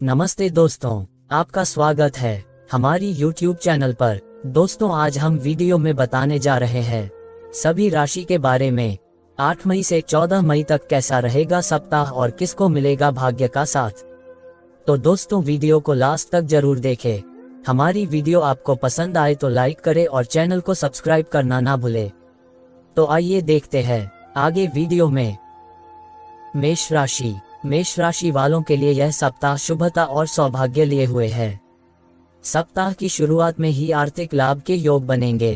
नमस्ते दोस्तों, आपका स्वागत है हमारी YouTube चैनल पर। दोस्तों, आज हम वीडियो में बताने जा रहे हैं सभी राशि के बारे में। 8 मई से 14 मई तक कैसा रहेगा सप्ताह और किसको मिलेगा भाग्य का साथ। तो दोस्तों, वीडियो को लास्ट तक जरूर देखें। हमारी वीडियो आपको पसंद आए तो लाइक करें और चैनल को सब्सक्राइब करना ना भूलें। तो आइए देखते हैं आगे वीडियो में। मेष राशि वालों के लिए यह सप्ताह शुभता और सौभाग्य लिए हुए है। सप्ताह की शुरुआत में ही आर्थिक लाभ के योग बनेंगे।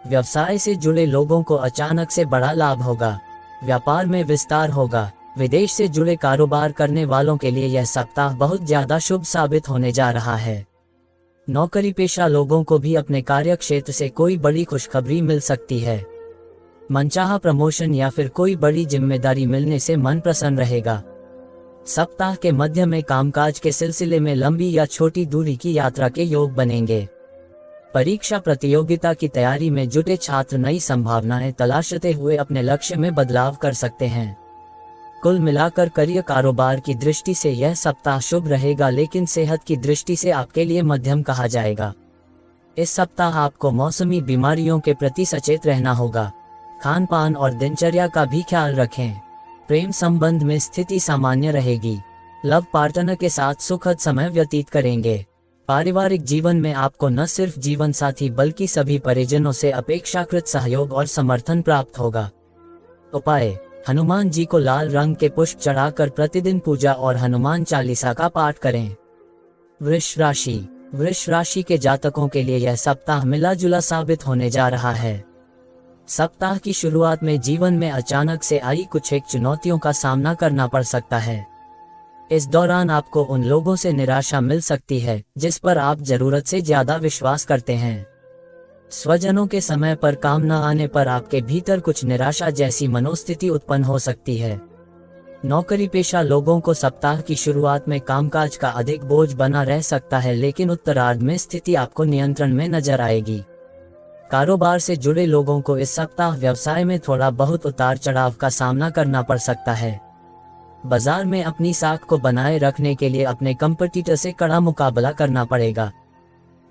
व्यवसाय से जुड़े लोगों को अचानक से बड़ा लाभ होगा। व्यापार में विस्तार होगा। विदेश से जुड़े कारोबार करने वालों के लिए यह सप्ताह बहुत ज्यादा शुभ साबित होने जा रहा है। नौकरी पेशा लोगों को भी अपने कार्य क्षेत्र से कोई बड़ी खुशखबरी मिल सकती है। मनचाहा प्रमोशन या फिर कोई बड़ी जिम्मेदारी मिलने से मन प्रसन्न रहेगा। सप्ताह के मध्य में कामकाज के सिलसिले में लंबी या छोटी दूरी की यात्रा के योग बनेंगे। परीक्षा प्रतियोगिता की तैयारी में जुटे छात्र नई संभावनाएं तलाशते हुए अपने लक्ष्य में बदलाव कर सकते हैं। कुल मिलाकर करियर कारोबार की दृष्टि से यह सप्ताह शुभ रहेगा, लेकिन सेहत की दृष्टि से आपके लिए मध्यम कहा जाएगा। इस सप्ताह आपको मौसमी बीमारियों के प्रति सचेत रहना होगा। खान पान और दिनचर्या का भी ख्याल रखें। प्रेम संबंध में स्थिति सामान्य रहेगी। लव पार्टनर के साथ सुखद समय व्यतीत करेंगे। पारिवारिक जीवन में आपको न सिर्फ जीवन साथी बल्कि सभी परिजनों से अपेक्षाकृत सहयोग और समर्थन प्राप्त होगा। उपाय: हनुमान जी को लाल रंग के पुष्प चढ़ाकर प्रतिदिन पूजा और हनुमान चालीसा का पाठ करें। वृष राशि के जातकों के लिए यह सप्ताह मिला जुला साबित होने जा रहा है। सप्ताह की शुरुआत में जीवन में अचानक से आई कुछ एक चुनौतियों का सामना करना पड़ सकता है। इस दौरान आपको उन लोगों से निराशा मिल सकती है जिस पर आप जरूरत से ज्यादा विश्वास करते हैं। स्वजनों के समय पर काम न आने पर आपके भीतर कुछ निराशा जैसी मनोस्थिति उत्पन्न हो सकती है। नौकरी पेशा लोगों को सप्ताह की शुरुआत में कामकाज का अधिक बोझ बना रह सकता है, लेकिन उत्तरार्ध में स्थिति आपको नियंत्रण में नजर आएगी। कारोबार से जुड़े लोगों को इस सप्ताह व्यवसाय में थोड़ा बहुत उतार चढ़ाव का सामना करना पड़ सकता है। बाजार में अपनी साख को बनाए रखने के लिए अपने कंपटीटर से कड़ा मुकाबला करना पड़ेगा।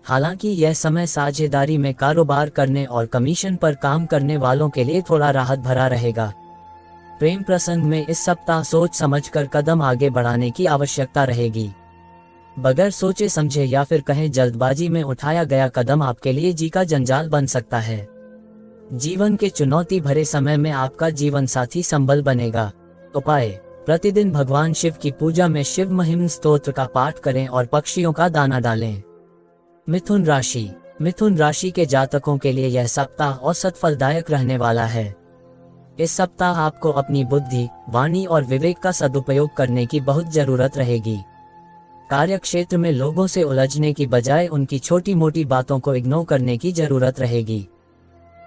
हालांकि यह समय साझेदारी में कारोबार करने और कमीशन पर काम करने वालों के लिए थोड़ा राहत भरा रहेगा। प्रेम प्रसंग में इस सप्ताह सोच समझकर कदम आगे बढ़ाने की आवश्यकता रहेगी। बगैर सोचे समझे या फिर कहें जल्दबाजी में उठाया गया कदम आपके लिए जी का जंजाल बन सकता है। जीवन के चुनौती भरे समय में आपका जीवन साथी संबल बनेगा। उपाय: प्रतिदिन भगवान शिव की पूजा में शिव महिम स्तोत्र का पाठ करें और पक्षियों का दाना डालें। मिथुन राशि के जातकों के लिए यह सप्ताह औसत फलदायक रहने वाला है। इस सप्ताह आपको अपनी बुद्धि, वाणी और विवेक का सदुपयोग करने की बहुत जरूरत रहेगी। कार्य क्षेत्र में लोगों से उलझने की बजाय उनकी छोटी मोटी बातों को इग्नोर करने की जरूरत रहेगी।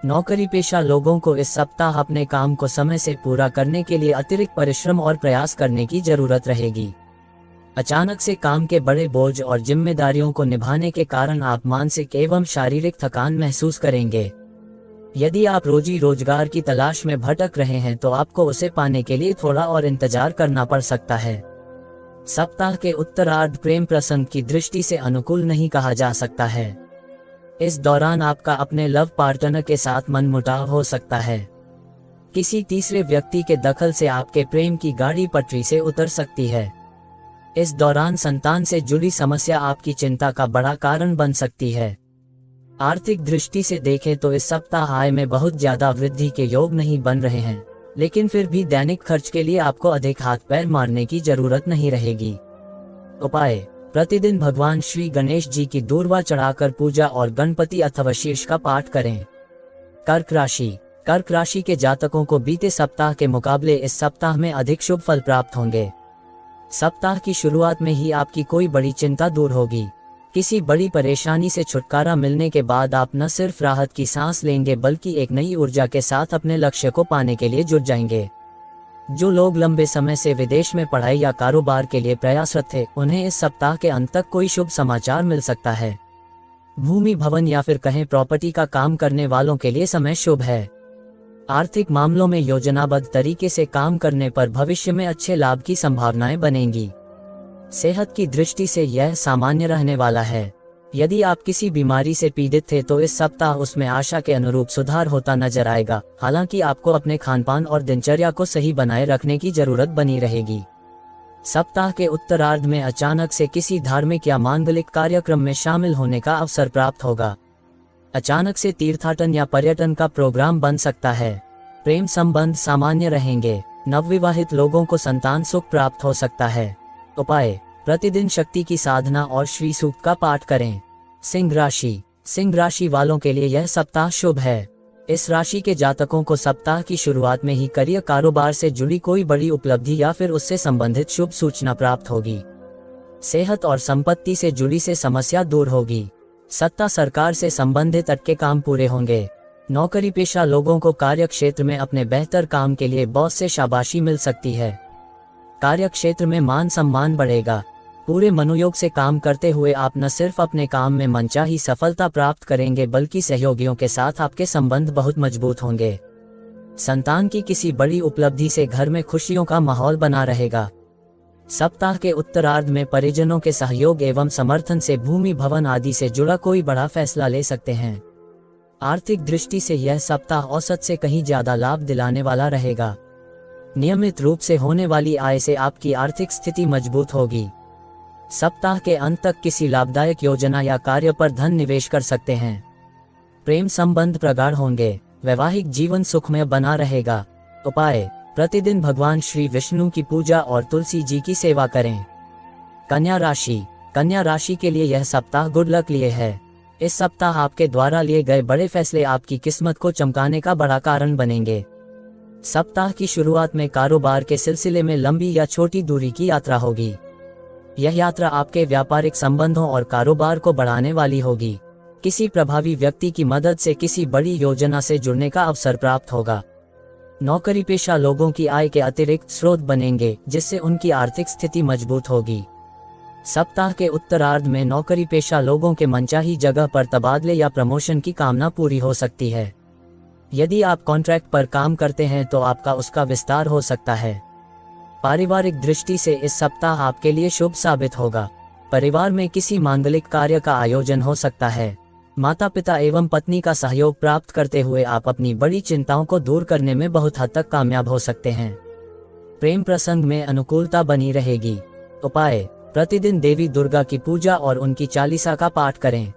नौकरी पेशा लोगों को इस सप्ताह अपने काम को समय से पूरा करने के लिए अतिरिक्त परिश्रम और प्रयास करने की जरूरत रहेगी। अचानक से काम के बड़े बोझ और जिम्मेदारियों को निभाने के कारण आप मानसिक एवं शारीरिक थकान महसूस करेंगे। यदि आप रोजी रोजगार की तलाश में भटक रहे हैं तो आपको उसे पाने के लिए थोड़ा और इंतजार करना पड़ सकता है। सप्ताह के उत्तरार्ध प्रेम प्रसंग की दृष्टि से अनुकूल नहीं कहा जा सकता है। इस दौरान आपका अपने लव पार्टनर के साथ मनमुटाव हो सकता है। किसी तीसरे व्यक्ति के दखल से आपके प्रेम की गाड़ी पटरी से उतर सकती है। इस दौरान संतान से जुड़ी समस्या आपकी चिंता का बड़ा कारण बन सकती है। आर्थिक दृष्टि से देखें तो इस सप्ताह आय में बहुत ज्यादा वृद्धि के योग नहीं बन रहे हैं, लेकिन फिर भी दैनिक खर्च के लिए आपको अधिक हाथ पैर मारने की जरूरत नहीं रहेगी। उपाय: प्रतिदिन भगवान श्री गणेश जी की दूर्वा चढ़ाकर पूजा और गणपति अथवा शीर्ष का पाठ करें। कर्क राशि के जातकों को बीते सप्ताह के मुकाबले इस सप्ताह में अधिक शुभ फल प्राप्त होंगे। सप्ताह की शुरुआत में ही आपकी कोई बड़ी चिंता दूर होगी। किसी बड़ी परेशानी से छुटकारा मिलने के बाद आप न सिर्फ राहत की सांस लेंगे बल्कि एक नई ऊर्जा के साथ अपने लक्ष्य को पाने के लिए जुट जाएंगे। जो लोग लंबे समय से विदेश में पढ़ाई या कारोबार के लिए प्रयासरत थे, उन्हें इस सप्ताह के अंत तक कोई शुभ समाचार मिल सकता है। भूमि, भवन या फिर कहें प्रॉपर्टी का काम करने वालों के लिए समय शुभ है। आर्थिक मामलों में योजनाबद्ध तरीके से काम करने पर भविष्य में अच्छे लाभ की संभावनाएं बनेंगी। सेहत की दृष्टि से यह सामान्य रहने वाला है। यदि आप किसी बीमारी से पीड़ित थे तो इस सप्ताह उसमें आशा के अनुरूप सुधार होता नजर आएगा। हालांकि आपको अपने खानपान और दिनचर्या को सही बनाए रखने की जरूरत बनी रहेगी। सप्ताह के उत्तरार्ध में अचानक से किसी धार्मिक या मांगलिक कार्यक्रम में शामिल होने का अवसर प्राप्त होगा। अचानक से तीर्थाटन या पर्यटन का प्रोग्राम बन सकता है। प्रेम संबंध सामान्य रहेंगे। नवविवाहित लोगों को संतान सुख प्राप्त हो सकता है। उपाय: प्रतिदिन शक्ति की साधना और श्री सूक्त का पाठ करें। सिंह राशि वालों के लिए यह सप्ताह शुभ है। इस राशि के जातकों को सप्ताह की शुरुआत में ही करियर कारोबार से जुड़ी कोई बड़ी उपलब्धि या फिर उससे संबंधित शुभ सूचना प्राप्त होगी। सेहत और संपत्ति से जुड़ी से समस्या दूर होगी। सत्ता सरकार से संबंधित अटके काम पूरे होंगे। नौकरी पेशा लोगों को कार्य क्षेत्र में अपने बेहतर काम के लिए बॉस से शाबाशी मिल सकती है। कार्य क्षेत्र में मान सम्मान बढ़ेगा। पूरे मनोयोग से काम करते हुए आप न सिर्फ अपने काम में मनचाही सफलता प्राप्त करेंगे बल्कि सहयोगियों के साथ आपके संबंध बहुत मजबूत होंगे। संतान की किसी बड़ी उपलब्धि से घर में खुशियों का माहौल बना रहेगा। सप्ताह के उत्तरार्ध में परिजनों के सहयोग एवं समर्थन से भूमि भवन आदि से जुड़ा कोई बड़ा फैसला ले सकते हैं। आर्थिक दृष्टि से यह सप्ताह औसत से कहीं ज्यादा लाभ दिलाने वाला रहेगा। नियमित रूप से होने वाली आय से आपकी आर्थिक स्थिति मजबूत होगी। सप्ताह के अंत तक किसी लाभदायक योजना या कार्य पर धन निवेश कर सकते हैं। प्रेम संबंध प्रगाढ़ होंगे। वैवाहिक जीवन सुखमय बना रहेगा। उपाय: प्रतिदिन भगवान श्री विष्णु की पूजा और तुलसी जी की सेवा करें। कन्या राशि के लिए यह सप्ताह गुड लक लिए है। इस सप्ताह आपके द्वारा लिए गए बड़े फैसले आपकी किस्मत को चमकाने का बड़ा कारण बनेंगे। सप्ताह की शुरुआत में कारोबार के सिलसिले में लंबी या छोटी दूरी की यात्रा होगी। यह यात्रा आपके व्यापारिक संबंधों और कारोबार को बढ़ाने वाली होगी। किसी प्रभावी व्यक्ति की मदद से किसी बड़ी योजना से जुड़ने का अवसर प्राप्त होगा। नौकरी पेशा लोगों की आय के अतिरिक्त स्रोत बनेंगे जिससे उनकी आर्थिक स्थिति मजबूत होगी। सप्ताह के उत्तरार्ध में नौकरी पेशा लोगों के मनचाही जगह पर तबादले या प्रमोशन की कामना पूरी हो सकती है। यदि आप कॉन्ट्रैक्ट पर काम करते हैं तो आपका उसका विस्तार हो सकता है। पारिवारिक दृष्टि से इस सप्ताह आपके लिए शुभ साबित होगा। परिवार में किसी मांगलिक कार्य का आयोजन हो सकता है। माता पिता एवं पत्नी का सहयोग प्राप्त करते हुए आप अपनी बड़ी चिंताओं को दूर करने में बहुत हद तक कामयाब हो सकते हैं। प्रेम प्रसंग में अनुकूलता बनी रहेगी। उपाय: प्रतिदिन देवी दुर्गा की पूजा और उनकी चालीसा का पाठ करें।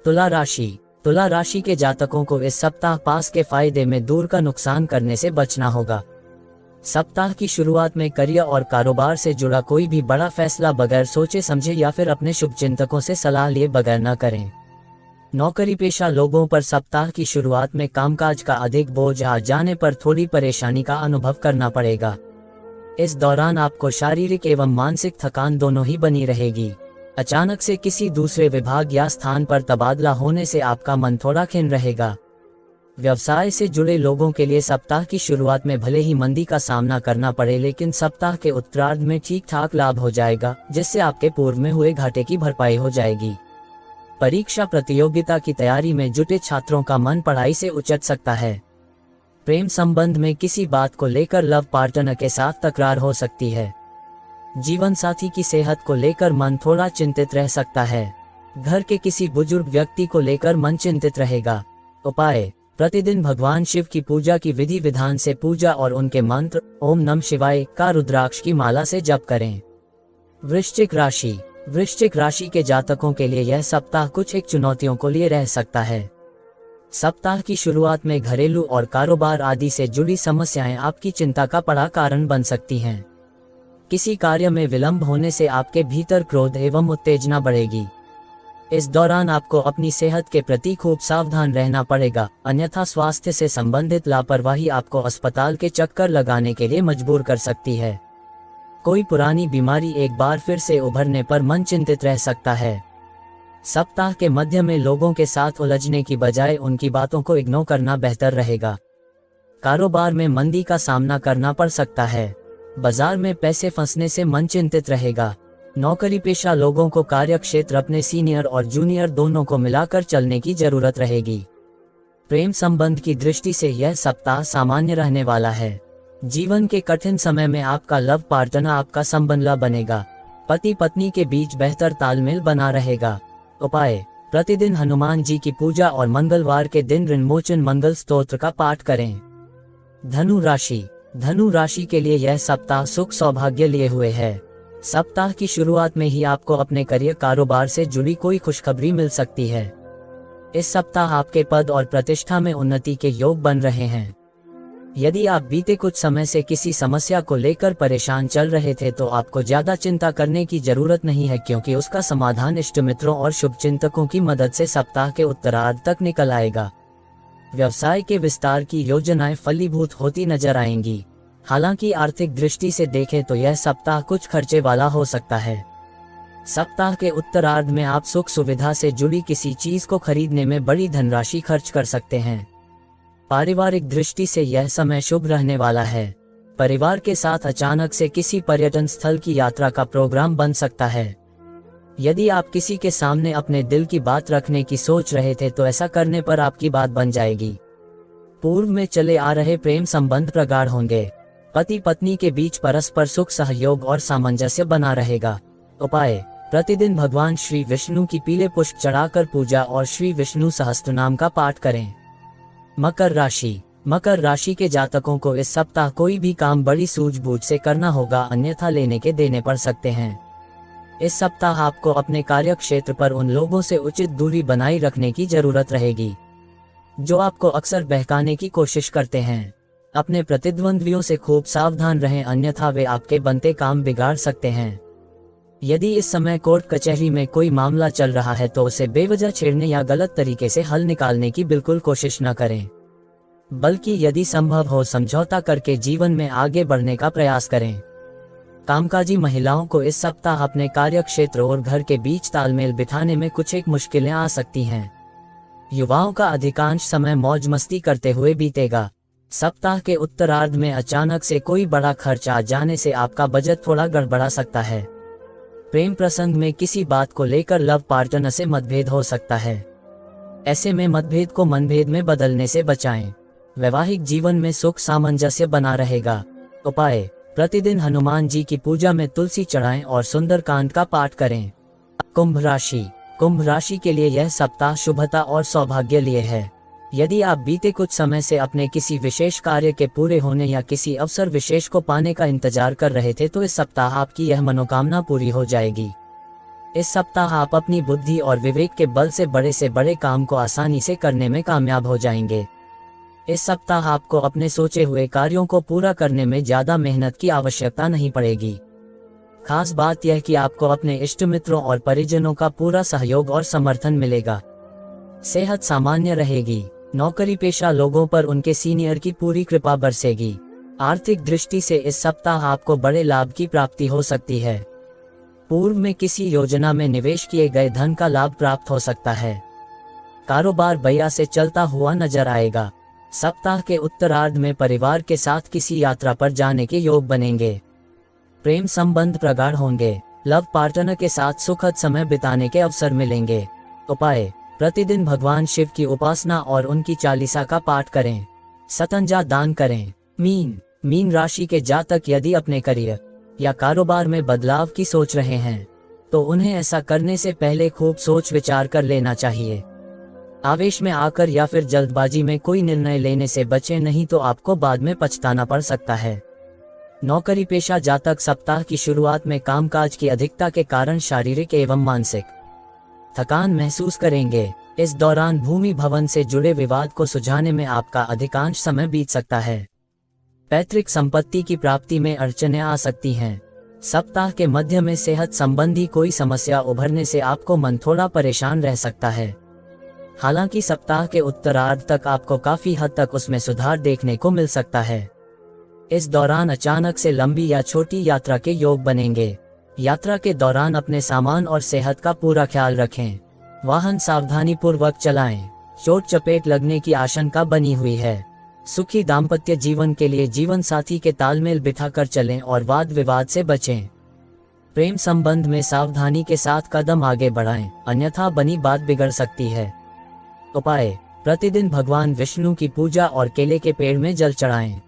तुला राशि के जातकों को इस सप्ताह पास के फायदे में दूर का नुकसान करने से बचना होगा। सप्ताह की शुरुआत में करियर और कारोबार से जुड़ा कोई भी बड़ा फैसला बगैर सोचे समझे या फिर अपने शुभचिंतकों से सलाह लिए बगैर न करें। नौकरी पेशा लोगों पर सप्ताह की शुरुआत में कामकाज का अधिक बोझ आ जाने पर थोड़ी परेशानी का अनुभव करना पड़ेगा। इस दौरान आपको शारीरिक एवं मानसिक थकान दोनों ही बनी रहेगी। अचानक से किसी दूसरे विभाग या स्थान पर तबादला होने से आपका मन थोड़ा खिन्न रहेगा। व्यवसाय से जुड़े लोगों के लिए सप्ताह की शुरुआत में भले ही मंदी का सामना करना पड़े लेकिन सप्ताह के उत्तरार्ध में ठीक ठाक लाभ हो जाएगा जिससे आपके पूर्व में हुए घाटे की भरपाई हो जाएगी। परीक्षा प्रतियोगिता की तैयारी में जुटे छात्रों का मन पढ़ाई से उचट सकता है। प्रेम संबंध में किसी बात को लेकर लव पार्टनर के साथ तकरार हो सकती है। जीवन साथी की सेहत को लेकर मन थोड़ा चिंतित रह सकता है। घर के किसी बुजुर्ग व्यक्ति को लेकर मन चिंतित रहेगा। उपाय: प्रतिदिन भगवान शिव की पूजा की विधि विधान से पूजा और उनके मंत्र ओम नमः शिवाय का रुद्राक्ष की माला से जप करें। वृश्चिक राशि के जातकों के लिए यह सप्ताह कुछ एक चुनौतियों को लिए रह सकता है। सप्ताह की शुरुआत में घरेलू और कारोबार आदि से जुड़ी समस्याएं आपकी चिंता का बड़ा कारण बन सकती हैं। किसी कार्य में विलंब होने से आपके भीतर क्रोध एवं उत्तेजना बढ़ेगी। इस दौरान आपको अपनी सेहत के प्रति खूब सावधान रहना पड़ेगा, अन्यथा स्वास्थ्य से संबंधित लापरवाही आपको अस्पताल के चक्कर लगाने के लिए मजबूर कर सकती है। कोई पुरानी बीमारी एक बार फिर से उभरने पर मन चिंतित रह सकता है। सप्ताह के मध्य में लोगों के साथ उलझने की बजाय उनकी बातों को इग्नोर करना बेहतर रहेगा। कारोबार में मंदी का सामना करना पड़ सकता है। बाजार में पैसे फंसने से मन चिंतित रहेगा। नौकरी पेशा लोगों को कार्य क्षेत्र अपने सीनियर और जूनियर दोनों को मिलाकर चलने की जरूरत रहेगी। प्रेम संबंध की दृष्टि से यह सप्ताह सामान्य रहने वाला है। जीवन के कठिन समय में आपका लव पार्टनर आपका संबंधला बनेगा। पति पत्नी के बीच बेहतर तालमेल बना रहेगा। उपाय, प्रतिदिन हनुमान जी की पूजा और मंगलवार के दिन ऋणमोचन मंगल स्तोत्र का पाठ करें। धनु राशि, धनु राशि के लिए यह सप्ताह सुख सौभाग्य लिए हुए है। सप्ताह की शुरुआत में ही आपको अपने करियर कारोबार से जुड़ी कोई खुशखबरी मिल सकती है। इस सप्ताह आपके पद और प्रतिष्ठा में उन्नति के योग बन रहे हैं। यदि आप बीते कुछ समय से किसी समस्या को लेकर परेशान चल रहे थे तो आपको ज्यादा चिंता करने की जरूरत नहीं है, क्योंकि उसका समाधान इष्ट मित्रों और शुभचिंतकों की मदद से सप्ताह के उत्तरार्ध तक निकल आएगा। व्यवसाय के विस्तार की योजनाएं फलीभूत होती नजर आएंगी। हालांकि आर्थिक दृष्टि से देखें तो यह सप्ताह कुछ खर्चे वाला हो सकता है। सप्ताह के उत्तरार्ध में आप सुख सुविधा से जुड़ी किसी चीज को खरीदने में बड़ी धनराशि खर्च कर सकते हैं। पारिवारिक दृष्टि से यह समय शुभ रहने वाला है। परिवार के साथ अचानक से किसी पर्यटन स्थल की यात्रा का प्रोग्राम बन सकता है। यदि आप किसी के सामने अपने दिल की बात रखने की सोच रहे थे तो ऐसा करने पर आपकी बात बन जाएगी। पूर्व में चले आ रहे प्रेम संबंध प्रगाढ़ होंगे। पति पत्नी के बीच परस्पर सुख सहयोग और सामंजस्य बना रहेगा। उपाय, प्रतिदिन भगवान श्री विष्णु की पीले पुष्प चढ़ाकर पूजा और श्री विष्णु सहस्त्रनाम का पाठ करें। मकर राशि, मकर राशि के जातकों को इस सप्ताह कोई भी काम बड़ी सूझबूझ से करना होगा, अन्यथा लेने के देने पड़ सकते हैं। इस सप्ताह आपको अपने कार्य क्षेत्र पर उन लोगों से उचित दूरी बनाए रखने की जरूरत रहेगी जो आपको अक्सर बहकाने की कोशिश करते हैं। अपने प्रतिद्वंद्वियों से खूब सावधान रहें, अन्यथा वे आपके बनते काम बिगाड़ सकते हैं। यदि इस समय कोर्ट कचहरी में कोई मामला चल रहा है तो उसे बेवजह छेड़ने या गलत तरीके से हल निकालने की बिल्कुल कोशिश न करें, बल्कि यदि संभव हो समझौता करके जीवन में आगे बढ़ने का प्रयास करें। कामकाजी महिलाओं को इस सप्ताह अपने कार्य क्षेत्र और घर के बीच तालमेल बिठाने में कुछ एक मुश्किलें आ सकती हैं। युवाओं का अधिकांश समय मौज मस्ती करते हुए बीतेगा। सप्ताह के उत्तरार्ध में अचानक से कोई बड़ा खर्च आ जाने से आपका बजट थोड़ा गड़बड़ा सकता है। प्रेम प्रसंग में किसी बात को लेकर लव पार्टनर से मतभेद हो सकता है। ऐसे में मतभेद को मनभेद में बदलने से बचाएं। वैवाहिक जीवन में सुख सामंजस्य बना रहेगा। उपाय, प्रतिदिन हनुमान जी की पूजा में तुलसी चढ़ाएं और सुंदरकांड का पाठ करें। कुंभ राशि, कुंभ राशि के लिए यह सप्ताह शुभता और सौभाग्य लिए है। यदि आप बीते कुछ समय से अपने किसी विशेष कार्य के पूरे होने या किसी अवसर विशेष को पाने का इंतजार कर रहे थे तो इस सप्ताह आपकी यह मनोकामना पूरी हो जाएगी। इस सप्ताह आप अपनी बुद्धि और विवेक के बल से बड़े काम को आसानी से करने में कामयाब हो जाएंगे। इस सप्ताह आपको अपने सोचे हुए कार्यों को पूरा करने में ज्यादा मेहनत की आवश्यकता नहीं पड़ेगी। खास बात यह कि आपको अपने इष्ट मित्रों और परिजनों का पूरा सहयोग और समर्थन मिलेगा। सेहत सामान्य रहेगी। नौकरी पेशा लोगों पर उनके सीनियर की पूरी कृपा बरसेगी। आर्थिक दृष्टि से इस सप्ताह आपको बड़े लाभ की प्राप्ति हो सकती है। पूर्व में किसी योजना में निवेश किए गए धन का लाभ प्राप्त हो सकता है। कारोबार बढ़िया से चलता हुआ नजर आएगा। सप्ताह के उत्तरार्ध में परिवार के साथ किसी यात्रा पर जाने के योग बनेंगे। प्रेम संबंध प्रगाढ़ होंगे। लव पार्टनर के साथ सुखद समय बिताने के अवसर मिलेंगे। उपाय, प्रतिदिन भगवान शिव की उपासना और उनकी चालीसा का पाठ करें। सतंजा दान करें। मीन राशि के जातक यदि अपने करियर या कारोबार में बदलाव की सोच रहे हैं तो उन्हें ऐसा करने से पहले खूब सोच विचार कर लेना चाहिए। आवेश में आकर या फिर जल्दबाजी में कोई निर्णय लेने से बचें, नहीं तो आपको बाद में पछताना पड़ सकता है। नौकरी पेशा जातक सप्ताह की शुरुआत में कामकाज की अधिकता के कारण शारीरिक एवं मानसिक थकान महसूस करेंगे। इस दौरान भूमि भवन से जुड़े विवाद को सुलझाने में आपका अधिकांश समय बीत सकता है। पैतृक संपत्ति की प्राप्ति में अड़चनें आ सकती हैं। सप्ताह के मध्य में सेहत संबंधी कोई समस्या उभरने से आपको मन थोड़ा परेशान रह सकता है। हालांकि सप्ताह के उत्तरार्ध तक आपको काफी हद तक उसमें सुधार देखने को मिल सकता है। इस दौरान अचानक से लंबी या छोटी यात्रा के योग बनेंगे। यात्रा के दौरान अपने सामान और सेहत का पूरा ख्याल रखें। वाहन सावधानी पूर्वक चलाएं। चोट चपेट लगने की आशंका बनी हुई है। सुखी दाम्पत्य जीवन के लिए जीवन साथी के तालमेल बिठाकर चलें और वाद विवाद से बचें। प्रेम संबंध में सावधानी के साथ कदम आगे बढ़ाएं, अन्यथा बनी बात बिगड़ सकती है। उपाय, प्रतिदिन भगवान विष्णु की पूजा और केले के पेड़ में जल चढ़ाएं।